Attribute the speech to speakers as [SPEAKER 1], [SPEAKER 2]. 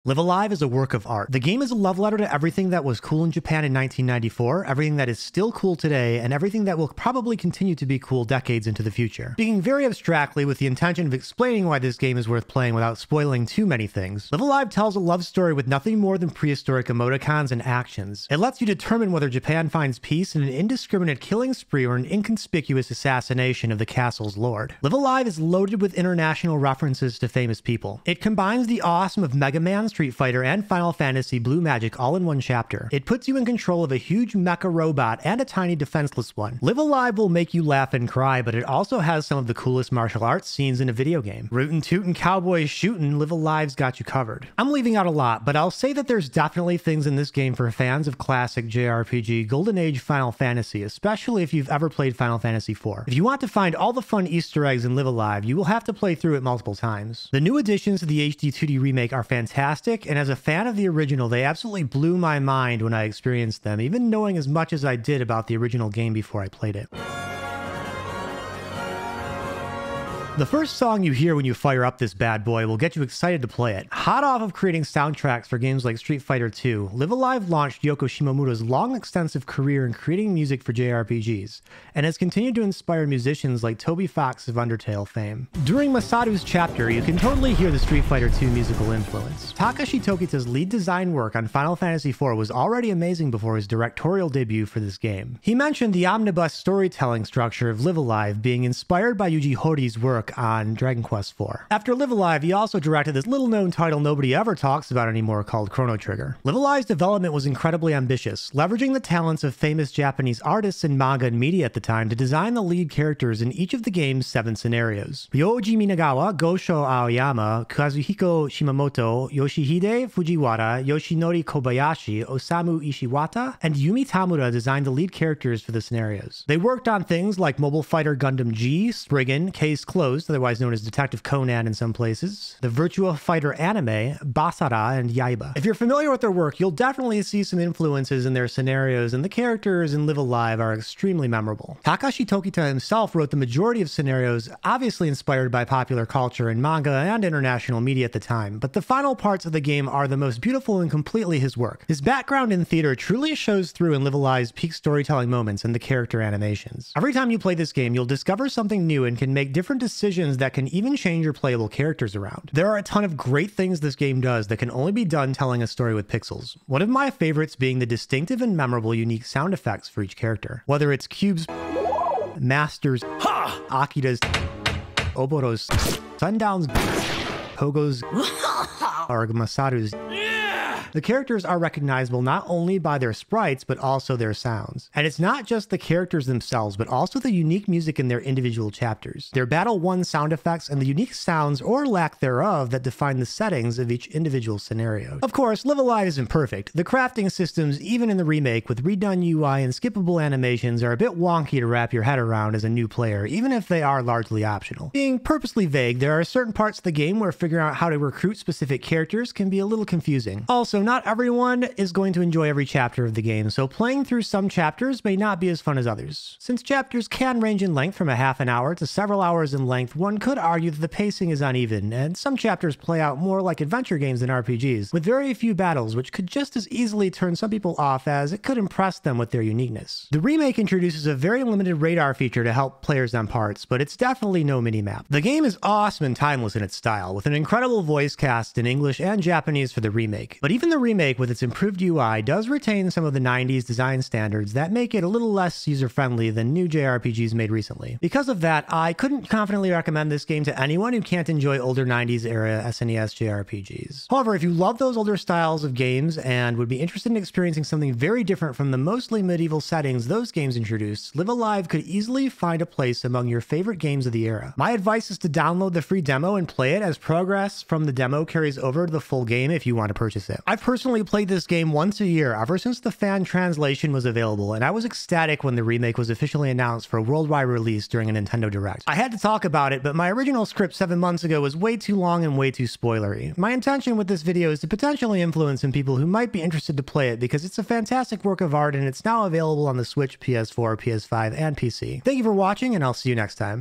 [SPEAKER 1] Live Alive is a work of art. The game is a love letter to everything that was cool in Japan in 1994, everything that is still cool today, and everything that will probably continue to be cool decades into the future. Speaking very abstractly with the intention of explaining why this game is worth playing without spoiling too many things, Live Alive tells a love story with nothing more than prehistoric emoticons and actions. It lets you determine whether Japan finds peace in an indiscriminate killing spree or an inconspicuous assassination of the castle's lord. Live Alive is loaded with international references to famous people. It combines the awesome of Mega Man, Street Fighter, and Final Fantasy Blue Magic all in one chapter. It puts you in control of a huge mecha robot and a tiny defenseless one. Live Alive will make you laugh and cry, but it also has some of the coolest martial arts scenes in a video game. Rootin' tootin' cowboys shootin', Live Alive's got you covered. I'm leaving out a lot, but I'll say that there's definitely things in this game for fans of classic JRPG Golden Age Final Fantasy, especially if you've ever played Final Fantasy IV. If you want to find all the fun Easter eggs in Live Alive, you will have to play through it multiple times. The new additions to the HD 2D remake are fantastic, and as a fan of the original, they absolutely blew my mind when I experienced them, even knowing as much as I did about the original game before I played it. The first song you hear when you fire up this bad boy will get you excited to play it. Hot off of creating soundtracks for games like Street Fighter II, Live Alive launched Yoko Shimomura's long extensive career in creating music for JRPGs, and has continued to inspire musicians like Toby Fox of Undertale fame. During Masaru's chapter, you can totally hear the Street Fighter II musical influence. Takashi Tokita's lead design work on Final Fantasy IV was already amazing before his directorial debut for this game. He mentioned the omnibus storytelling structure of Live Alive being inspired by Yuji Horii work on Dragon Quest IV. After Live Alive, he also directed this little-known title nobody ever talks about anymore called Chrono Trigger. Live Alive's development was incredibly ambitious, leveraging the talents of famous Japanese artists in manga and media at the time to design the lead characters in each of the game's 7 scenarios. Ryoji Minagawa, Gosho Aoyama, Kazuhiko Shimamoto, Yoshihide Fujiwara, Yoshinori Kobayashi, Osamu Ishiwata, and Yumi Tamura designed the lead characters for the scenarios. They worked on things like Mobile Fighter Gundam G, Spriggan, Case Closed, otherwise known as Detective Conan in some places, the Virtua Fighter anime, Basara, and Yaiba. If you're familiar with their work, you'll definitely see some influences in their scenarios, and the characters in Live Alive are extremely memorable. Takashi Tokita himself wrote the majority of scenarios, obviously inspired by popular culture in manga and international media at the time, but the final parts of the game are the most beautiful and completely his work. His background in theater truly shows through in Live Alive's peak storytelling moments and the character animations. Every time you play this game, you'll discover something new and can make different decisions that can even change your playable characters around. There are a ton of great things this game does that can only be done telling a story with pixels. One of my favorites being the distinctive and memorable unique sound effects for each character. Whether it's Cube's, Master's, Akira's, Oboro's, Sundown's, Pogo's, or Masaru's. The characters are recognizable not only by their sprites, but also their sounds. And it's not just the characters themselves, but also the unique music in their individual chapters, their Battle 1 sound effects, and the unique sounds or lack thereof that define the settings of each individual scenario. Of course, Live Alive isn't perfect. The crafting systems, even in the remake, with redone UI and skippable animations, are a bit wonky to wrap your head around as a new player, even if they are largely optional. Being purposely vague, there are certain parts of the game where figuring out how to recruit specific characters can be a little confusing. Also, not everyone is going to enjoy every chapter of the game, so playing through some chapters may not be as fun as others. Since chapters can range in length from a half an hour to several hours in length, one could argue that the pacing is uneven, and some chapters play out more like adventure games than RPGs, with very few battles, which could just as easily turn some people off as it could impress them with their uniqueness. The remake introduces a very limited radar feature to help players on parts, but it's definitely no minimap. The game is awesome and timeless in its style, with an incredible voice cast in English and Japanese for the remake. But even the remake, with its improved UI, does retain some of the 90s design standards that make it a little less user-friendly than new JRPGs made recently. Because of that, I couldn't confidently recommend this game to anyone who can't enjoy older 90s era SNES JRPGs. However, if you love those older styles of games and would be interested in experiencing something very different from the mostly medieval settings those games introduced, Live Alive could easily find a place among your favorite games of the era. My advice is to download the free demo and play it, as progress from the demo carries over to the full game if you want to purchase it. I've personally played this game once a year ever since the fan translation was available, and I was ecstatic when the remake was officially announced for a worldwide release during a Nintendo Direct. I had to talk about it, but my original script 7 months ago was way too long and way too spoilery. My intention with this video is to potentially influence some people who might be interested to play it, because it's a fantastic work of art and it's now available on the Switch, PS4, PS5, and PC. Thank you for watching, and I'll see you next time.